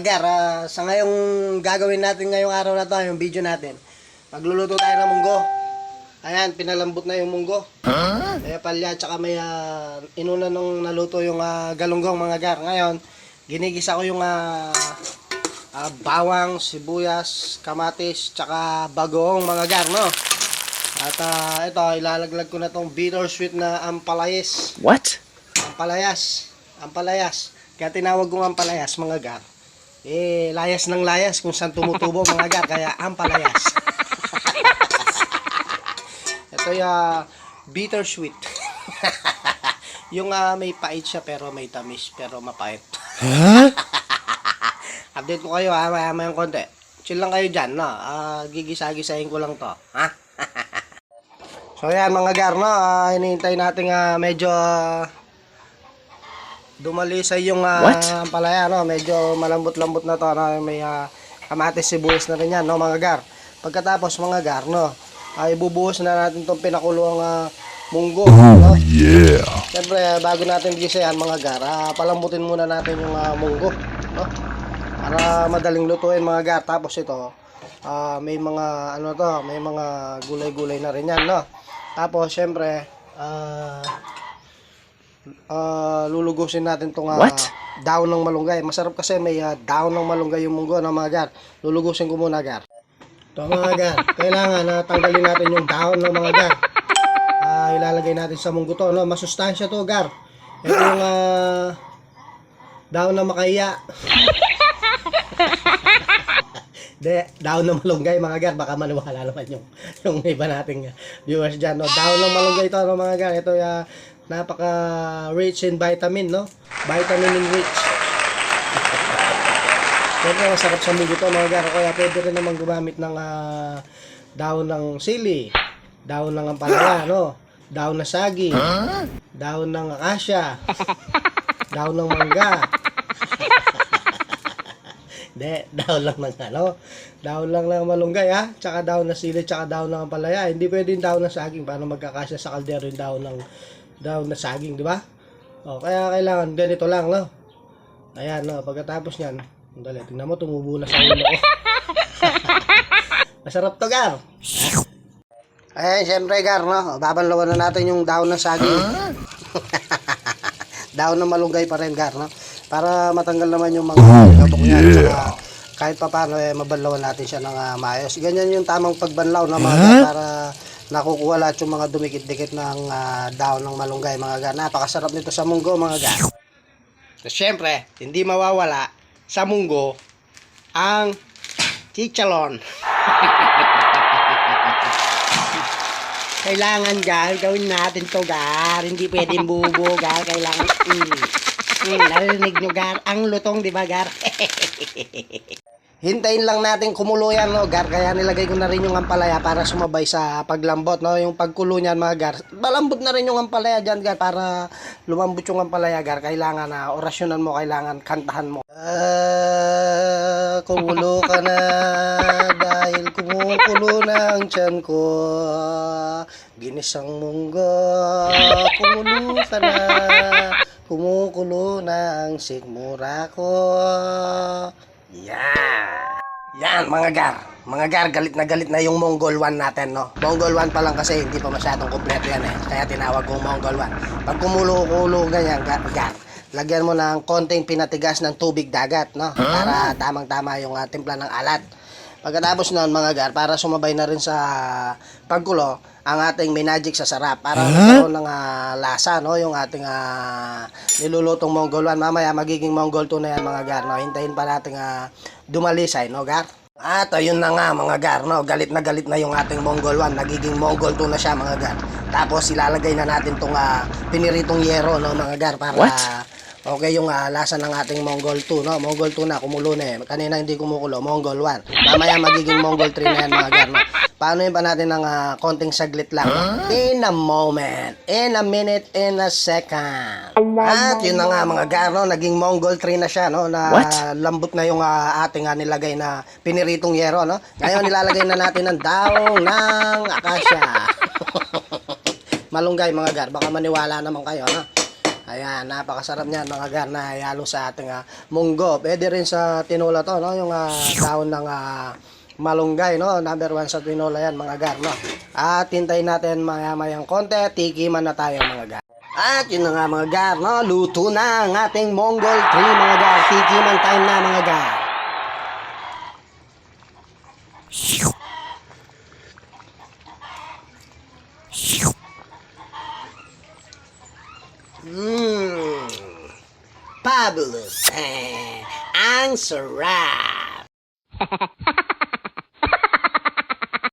Mga gar, sa ngayong gagawin natin ngayong araw na to, yung video natin, magluluto tayo ng munggo. Ayan, pinalambot na yung munggo. Kaya palya, tsaka may inuna nung naluto yung galunggong mga gar. Ngayon, ginigisa ko yung bawang, sibuyas, kamatis, tsaka bagoong mga gar, no? At ito, ilalaglag ko na tong bittersweet na ampalayas. What? Ampalayas. Kaya tinawag ko ampalayas mga gar. Layas ng layas kung saan tumutubo mga gar, kaya ampalayas. Ito yung bittersweet. Yung may pait siya pero may tamis pero mapait. Huh? Update ko kayo maya-maya konti. Chill lang kayo dyan, no? Gigisa-gisahin ko lang to. Ha? So yan mga gar, no? Hinihintay natin medyo dumalisay yung palaya, no? Medyo malambot-lambot na to, no? May kamatis, sibuyas na rin yan, no mga gar. Pagkatapos mga gar, no? Ibubuhos na natin tong pinakuluang munggo, no? Yeah. Siyempre, bago natin gisayan mga gar, palambutin muna natin yung munggo, no? Para madaling lutuin mga gar. Tapos ito, may mga may mga gulay-gulay na rin yan, no? Tapos siyempre, lulugusin natin tong daon ng malunggay. Masarap kasi may daon ng malunggay yung munggo, no mga gar. Lulugusin ko muna gar. Ito mga gar, kailangan tanggalin natin yung daon ng mga gar. Ilalagay natin sa munggo to, no? Masustansya to gar. Ito yung daon ng makaya. Daon ng malunggay mga gar, baka maniwala naman yung iba nating viewers dyan, no? Daon ng malunggay ito, no mga gar. Ito yung napaka rich in vitamin, no? Vitamin rich. Siyempre masarap sa munggo to mga gar. Kaya pwede rin naman gumamit ng daon ng sili, daon ng ampalaya, no? Daon ng saging, daon ng akasya, daon ng mangga. Daon lang ng daon lang ng malunggay, tsaka daon ng sili, tsaka daon ng ampalaya. Hindi pwedeng daon ng saging para magkakasya sa kaldero yung daon ng saging, di ba? Kaya kailangan ganito lang, no? Ayan, no, pagkatapos niyan, dali, tingnan mo, tumubo na sa ulo ko. Masarap to, gar. Ayan, syempre, gar, no? Babanlawan na natin yung daon ng saging. Daon ng malunggay pa rin, gar, no? Para matanggal naman yung mga gabok niya. Saka kahit pa paano, mabanlawan natin siya ng maayos. Ganyan yung tamang pagbanlaw na mga gar, para nakukuha lahat yung mga dumikit-dikit ng daon ng malunggay, mga gar. Napakasarap nito sa munggo, mga gar. So, syempre, hindi mawawala sa munggo ang chichalon. Kailangan gar, gawin natin to gar. Hindi pwedeng bubo gar. Kailangan narinig nyo gar, ang lutong, di ba gar? Hintayin lang natin kumulo yan, no gar. Kaya nilagay ko na rin yung ampalaya para sumabay sa paglambot, no? Yung pagkulo niyan mga gar, malambot na rin yung ampalaya dyan gar. Para lumambot yung ampalaya gar, kailangan orasyonan mo, kailangan kantahan mo. Kumulo ka na dahil kumukulo na ang tiyan ko. Ginisang munggo, kumulo ka na, kumukulo na ang sikmura ko. Yan mga gar. Mga gar, galit na yung Mongol 1 natin, no? Mongol 1 pa lang kasi hindi pa masyadong kompleto yan kaya tinawag kong Mongol 1. Pag kumulo-kulo ganyan gar, lagyan mo ng konting pinatigas ng tubig dagat, no? Para tamang-tama yung timpla ng alat. Pagkatapos nun mga gar, para sumabay na rin sa pagkulo ang ating minagic sa sarap, para magkaroon ng lasa, no? Yung ating nilulutong Mongol 1. Mamaya magiging Mongol 2 na yan mga gar, no? Hintayin pa natin dumalisay, no gar? At ayun na nga mga gar, no? Galit na yung ating Mongol 1. Nagiging Mongol 2 na siya mga gar. Tapos ilalagay na natin tong piniritong yero, no mga gar, para okay yung lasa ng ating Mongol 2, no? Mongol 2 na, kumulo na kanina hindi kumukulo, Mongol 1. Mamaya magiging Mongol 3 na yan mga gar, no? Paano yun pa natin ng konting saglit lang? In a moment, in a minute, in a second. At yun na nga mga gar, no? Naging Mongol 3 na siya, no? Na lambot na yung ating nilagay na piniritong yero, no? Ngayon nilalagay na natin ang daong ng akasya. Malunggay mga gar, baka maniwala naman kayo, no? Ayan, napakasarap niyan mga gar na ihalo sa ating munggo. Pwede rin sa tinola to, no? Yung dahon ng malunggay, no? Number 1 sa tinola yan mga gar, no? At hintayin natin maya-mayang konti, tikiman na tayo mga gar. At yun na nga mga gar, no? Luto na ang ating Mongol 3 mga gar. Tikiman time na mga gar. Fabulous. Ang sarap.